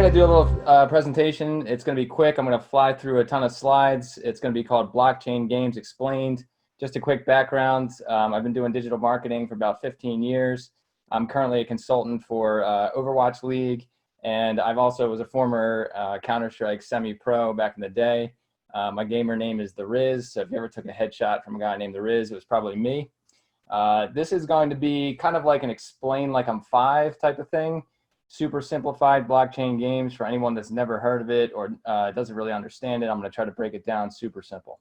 going to do a little presentation. It's going to be quick. I'm going to fly through a ton of slides. It's going to be called Blockchain Games Explained. Just a quick background. I've been doing digital marketing for about 15 years. I'm currently a consultant for Overwatch League, and I've also was a former Counter-Strike semi-pro back in the day. My gamer name is The Riz, so if you ever took a headshot from a guy named The Riz, it was probably me. This is going to be kind of like an explain like I'm five type of thing. Super simplified blockchain games for anyone that's never heard of it or doesn't really understand it. I'm going to try to break it down super simple.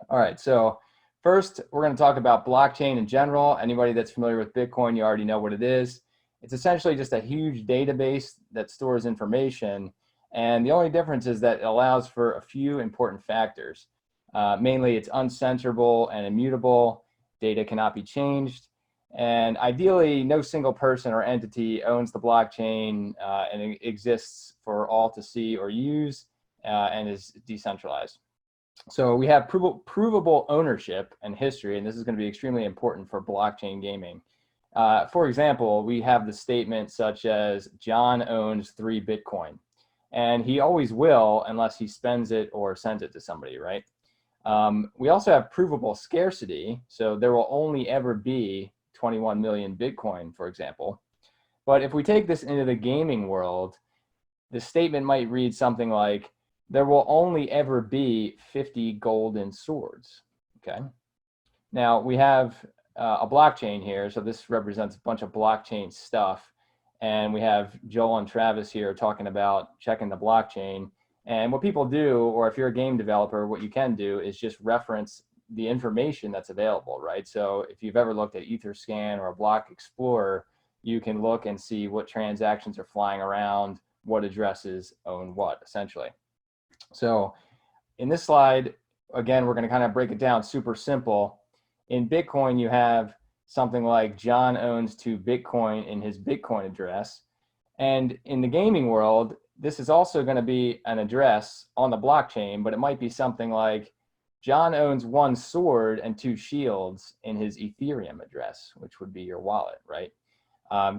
All right, so first we're going to talk about blockchain in general. Anybody that's familiar with Bitcoin, you already know what it is. It's essentially just a huge database that stores information, and the only difference is that it allows for a few important factors. Mainly it's uncensorable and immutable. Data cannot be changed. And ideally, no single person or entity owns the blockchain and it exists for all to see or use and is decentralized. So we have provable ownership and history, and this is going to be extremely important for blockchain gaming. For example, we have the statement such as John owns 3 Bitcoin, and he always will unless he spends it or sends it to somebody, right? We also have provable scarcity, so there will only ever be 21 million Bitcoin, for example. But if we take this into the gaming world, the statement might read something like, there will only ever be 50 golden swords, okay? Now, we have a blockchain here, so this represents a bunch of blockchain stuff, and we have Joel and Travis here talking about checking the blockchain. And what people do, or if you're a game developer, what you can do is just reference the information that's available, right? So if you've ever looked at Etherscan or a Block Explorer, you can look and see what transactions are flying around, what addresses own what, essentially. So in this slide, again, we're going to kind of break it down super simple. In Bitcoin, you have something like John owns 2 Bitcoin in his Bitcoin address. And in the gaming world, this is also going to be an address on the blockchain, but it might be something like John owns 1 sword and 2 shields in his Ethereum address, which would be your wallet, right?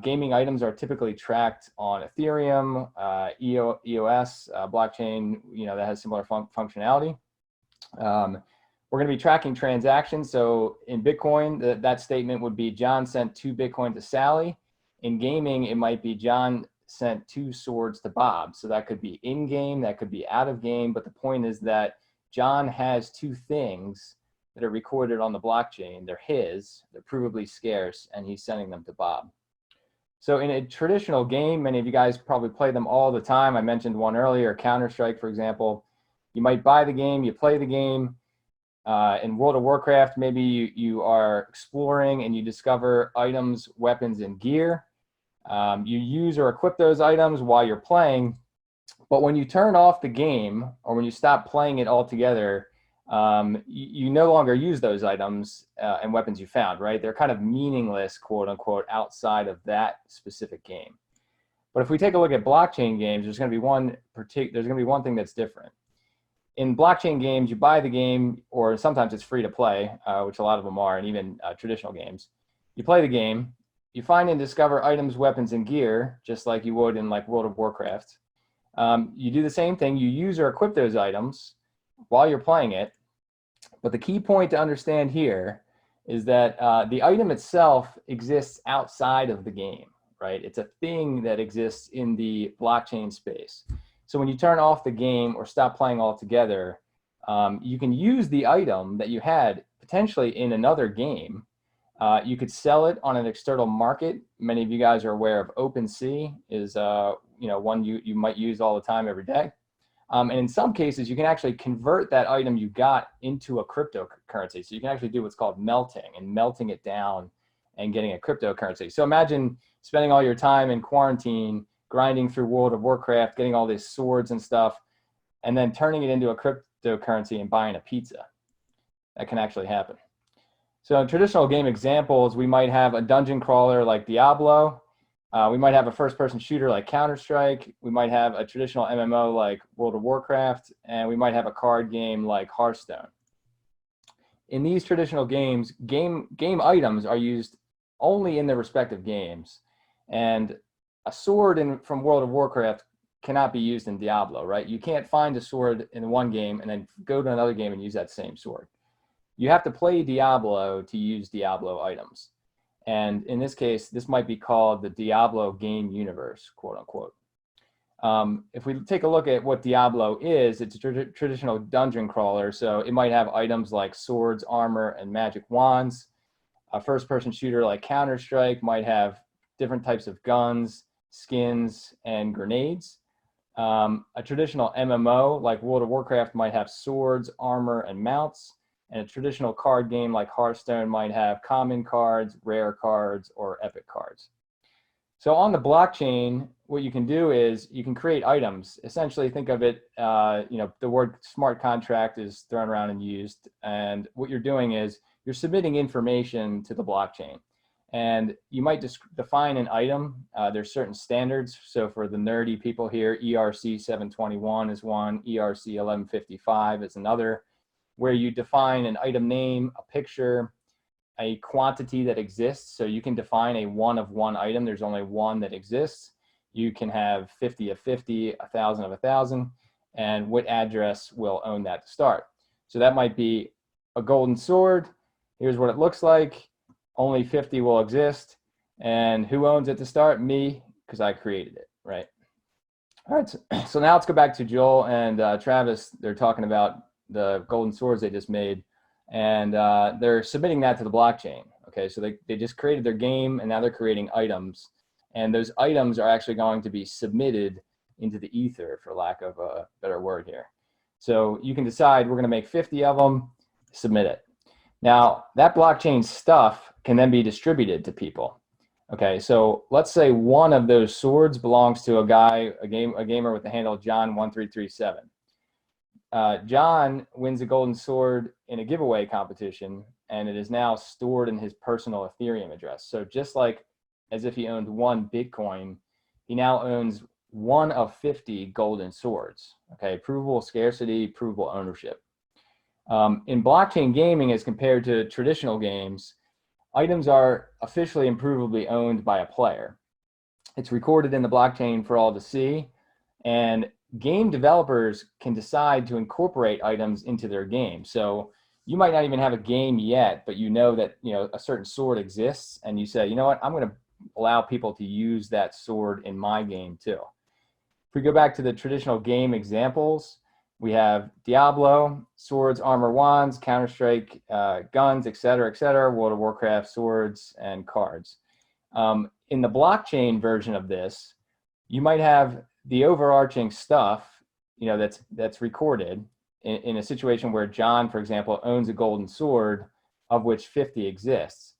Gaming items are typically tracked on Ethereum, EOS blockchain, that has similar functionality. We're going to be tracking transactions. So in Bitcoin, that statement would be John sent 2 Bitcoin to Sally. In gaming, it might be John sent 2 swords to Bob. So that could be in game, that could be out of game. But the point is that John has 2 things that are recorded on the blockchain. They're his, they're provably scarce, and he's sending them to Bob. So in a traditional game, many of you guys probably play them all the time. I mentioned one earlier, Counter-Strike, for example. You might buy the game, you play the game. In World of Warcraft, maybe you are exploring and you discover items, weapons, and gear. You use or equip those items while you're playing. But when you turn off the game or when you stop playing it altogether, you no longer use those items and weapons you found, right? They're kind of meaningless, quote unquote, outside of that specific game. But if we take a look at blockchain games, there's going to be one thing that's different. In blockchain games, you buy the game, or sometimes it's free to play, which a lot of them are, and even traditional games. You play the game, you find and discover items, weapons, and gear, just like you would in like World of Warcraft. You do the same thing. You use or equip those items while you're playing it. But the key point to understand here is that the item itself exists outside of the game, right? It's a thing that exists in the blockchain space. So when you turn off the game or stop playing altogether, you can use the item that you had potentially in another game. You could sell it on an external market. Many of you guys are aware of OpenSea is one you might use all the time every day. And in some cases, you can actually convert that item you got into a cryptocurrency. So you can actually do what's called melting it down and getting a cryptocurrency. So imagine spending all your time in quarantine, grinding through World of Warcraft, getting all these swords and stuff, and then turning it into a cryptocurrency and buying a pizza. That can actually happen. So in traditional game examples, we might have a dungeon crawler like Diablo. We might have a first-person shooter like Counter-Strike. We might have a traditional MMO like World of Warcraft, and we might have a card game like Hearthstone. In these traditional games, game items are used only in their respective games. And a sword from World of Warcraft cannot be used in Diablo, right? You can't find a sword in one game and then go to another game and use that same sword. You have to play Diablo to use Diablo items. And in this case, this might be called the Diablo game universe, quote unquote. If we take a look at what Diablo is, it's a traditional dungeon crawler. So it might have items like swords, armor, and magic wands. A first-person shooter like Counter-Strike might have different types of guns, skins, and grenades. A traditional MMO like World of Warcraft might have swords, armor, and mounts. And a traditional card game like Hearthstone might have common cards, rare cards, or epic cards. So on the blockchain, what you can do is you can create items. Essentially, think of it, the word smart contract is thrown around and used. And what you're doing is you're submitting information to the blockchain. And you might define an item. There's certain standards. So for the nerdy people here, ERC 721 is one, ERC 1155 is another, where you define an item name, a picture, a quantity that exists. So you can define a one of one item. There's only one that exists. You can have 50 of 50, 1,000 of 1,000, and what address will own that to start. So that might be a golden sword. Here's what it looks like. Only 50 will exist. And who owns it to start? Me, because I created it, right? All right, so now let's go back to Joel and Travis. They're talking about the golden swords they just made, and they're submitting that to the blockchain. Okay, so they just created their game, and now they're creating items, and those items are actually going to be submitted into the ether, for lack of a better word here. So you can decide, we're going to make 50 of them, submit it. Now that blockchain stuff can then be distributed to people. Okay, so let's say one of those swords belongs to a gamer with the handle John1337. John wins a golden sword in a giveaway competition, and it is now stored in his personal Ethereum address. So just like as if he owned one Bitcoin, he now owns one of 50 golden swords. Okay, provable scarcity, provable ownership. In blockchain gaming, as compared to traditional games, items are officially and provably owned by a player. It's recorded in the blockchain for all to see, and game developers can decide to incorporate items into their game. So you might not even have a game yet, but you know that a certain sword exists, and you say, you know what, I'm going to allow people to use that sword in my game too. If we go back to the traditional game examples, we have Diablo, swords, armor, wands, Counter-Strike, guns, etc., World of Warcraft, swords, and cards. In the blockchain version of this, you might have the overarching stuff, that's recorded in a situation where John, for example, owns a golden sword of which 50 exists.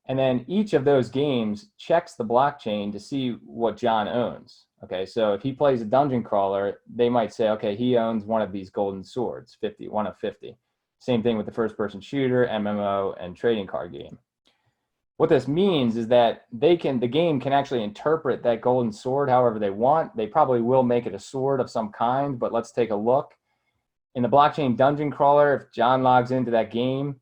And then each of those games checks the blockchain to see what John owns. Okay, so if he plays a dungeon crawler, they might say, okay, he owns one of these golden swords, 50, one of 50. Same thing with the first-person shooter, MMO, and trading card game. What this means is that the game can actually interpret that golden sword however they want. They probably will make it a sword of some kind, but let's take a look. In the blockchain dungeon crawler, if John logs into that game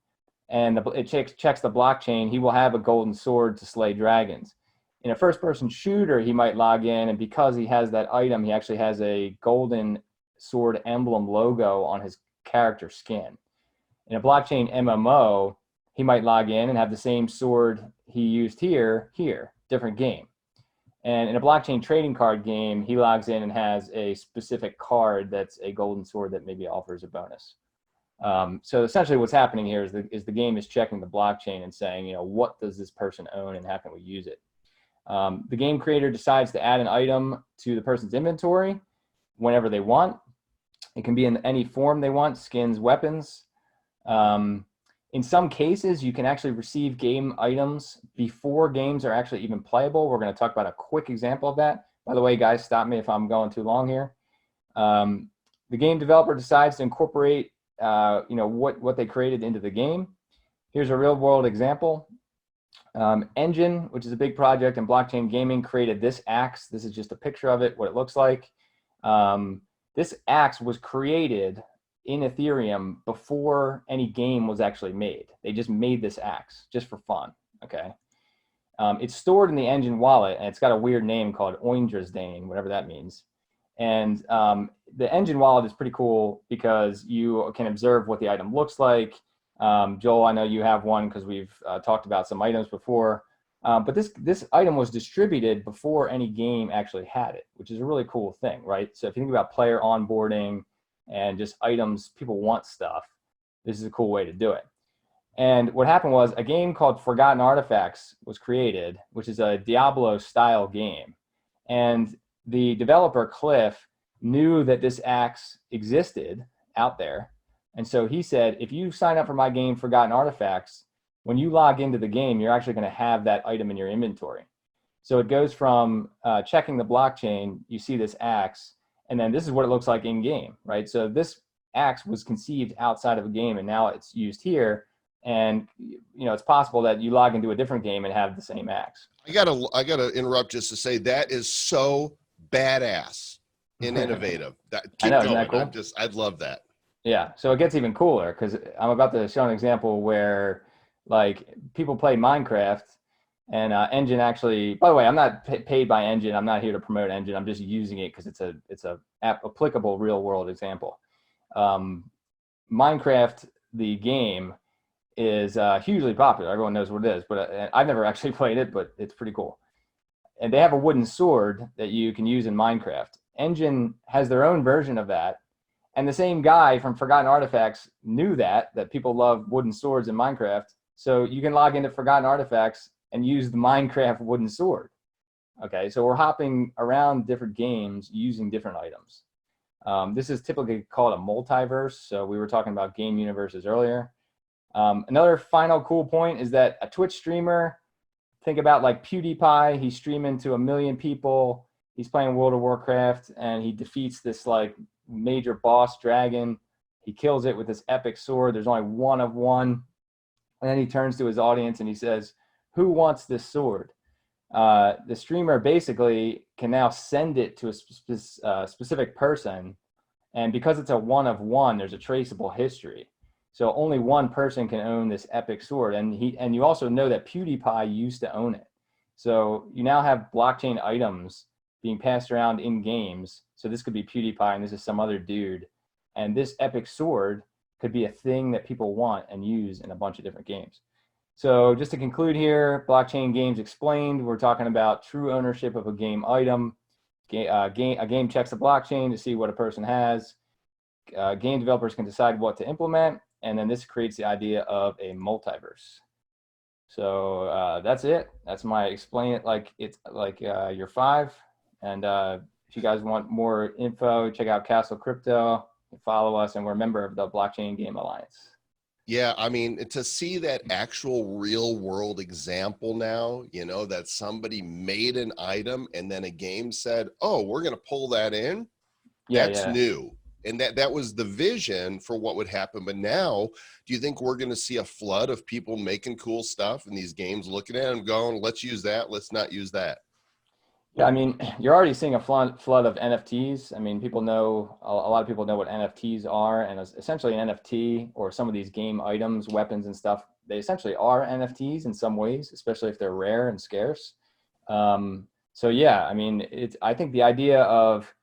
and it checks the blockchain, he will have a golden sword to slay dragons. In a first-person shooter, he might log in, and because he has that item, he actually has a golden sword emblem logo on his character skin. In a blockchain MMO, he might log in and have the same sword he used here, different game. And in a blockchain trading card game, he logs in and has a specific card that's a golden sword that maybe offers a bonus. So essentially what's happening here is the game is checking the blockchain and saying, what does this person own and how can we use it? The game creator decides to add an item to the person's inventory whenever they want. It can be in any form they want, skins, weapons. In some cases, you can actually receive game items before games are actually even playable. We're going to talk about a quick example of that. By the way, guys, stop me if I'm going too long here. The game developer decides to incorporate what they created into the game. Here's a real world example. Enjin, which is a big project in blockchain gaming, created this axe. This is just a picture of it, what it looks like. This axe was created in Ethereum before any game was actually made. They just made this axe just for fun, okay? It's stored in the Enjin Wallet, and it's got a weird name called Enjin, whatever that means. And the Enjin Wallet is pretty cool because you can observe what the item looks like. Joel, I know you have one because we've talked about some items before. But this item was distributed before any game actually had it, which is a really cool thing, right? So if you think about player onboarding and just items, people want stuff. This is a cool way to do it. And what happened was a game called Forgotten Artifacts was created, which is a Diablo-style game. And the developer, Cliff, knew that this axe existed out there. And so he said, if you sign up for my game, Forgotten Artifacts, when you log into the game, you're actually going to have that item in your inventory. So it goes from checking the blockchain, you see this axe, and then this is what it looks like in game, right? So this axe was conceived outside of a game, and now it's used here. And it's possible that you log into a different game and have the same axe. I gotta interrupt just to say that is so badass and innovative. I know, isn't that cool? I'd love that. Yeah, so it gets even cooler because I'm about to show an example where like people play Minecraft and Enjin actually, by the way, I'm not paid by Enjin. I'm not here to promote Enjin. I'm just using it because it's a applicable real world example. Minecraft, the game, is hugely popular. Everyone knows what it is, but I've never actually played it, but it's pretty cool. And they have a wooden sword that you can use in Minecraft. Enjin has their own version of that. And the same guy from Forgotten Artifacts knew that people love wooden swords in Minecraft. So you can log into Forgotten Artifacts and use the Minecraft wooden sword. Okay, so we're hopping around different games using different items. This is typically called a multiverse. So we were talking about game universes earlier. Another final cool point is that a Twitch streamer, think about like PewDiePie, he's streaming to 1 million people. He's playing World of Warcraft and he defeats this like major boss dragon. He kills it with this epic sword. There's only one of one. And then he turns to his audience and he says, who wants this sword? The streamer basically can now send it to a specific person. And because it's a one of one, there's a traceable history. So only one person can own this epic sword. And you also know that PewDiePie used to own it. So you now have blockchain items being passed around in games. So this could be PewDiePie and this is some other dude. And this epic sword could be a thing that people want and use in a bunch of different games. So just to conclude here, blockchain games explained, we're talking about true ownership of a game item. A game checks the blockchain to see what a person has. Game developers can decide what to implement. And then this creates the idea of a multiverse. So that's it. That's my explain it like it's like you're 5. And if you guys want more info, check out Castle Crypto. Follow us, and we're a member of the Blockchain Game Alliance. Yeah, I mean, to see that actual real world example now, that somebody made an item and then a game said, oh, we're going to pull that in. That's new. And that was the vision for what would happen. But now, do you think we're going to see a flood of people making cool stuff in these games, looking at them going, let's use that, let's not use that? Yeah, I mean, you're already seeing a flood of NFTs. I mean, a lot of people know what NFTs are, and essentially an NFT or some of these game items, weapons and stuff, they essentially are NFTs in some ways, especially if they're rare and scarce. So yeah, I mean, I think the idea of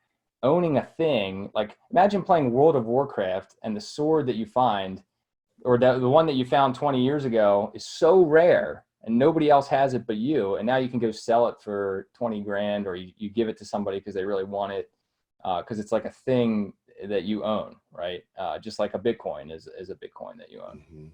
owning a thing, like imagine playing World of Warcraft and the sword that you find, or the one that you found 20 years ago is so rare and nobody else has it but you, and now you can go sell it for 20 grand, or you give it to somebody because they really want it, because it's like a thing that you own, right? Just like a Bitcoin is a Bitcoin that you own. Mm-hmm.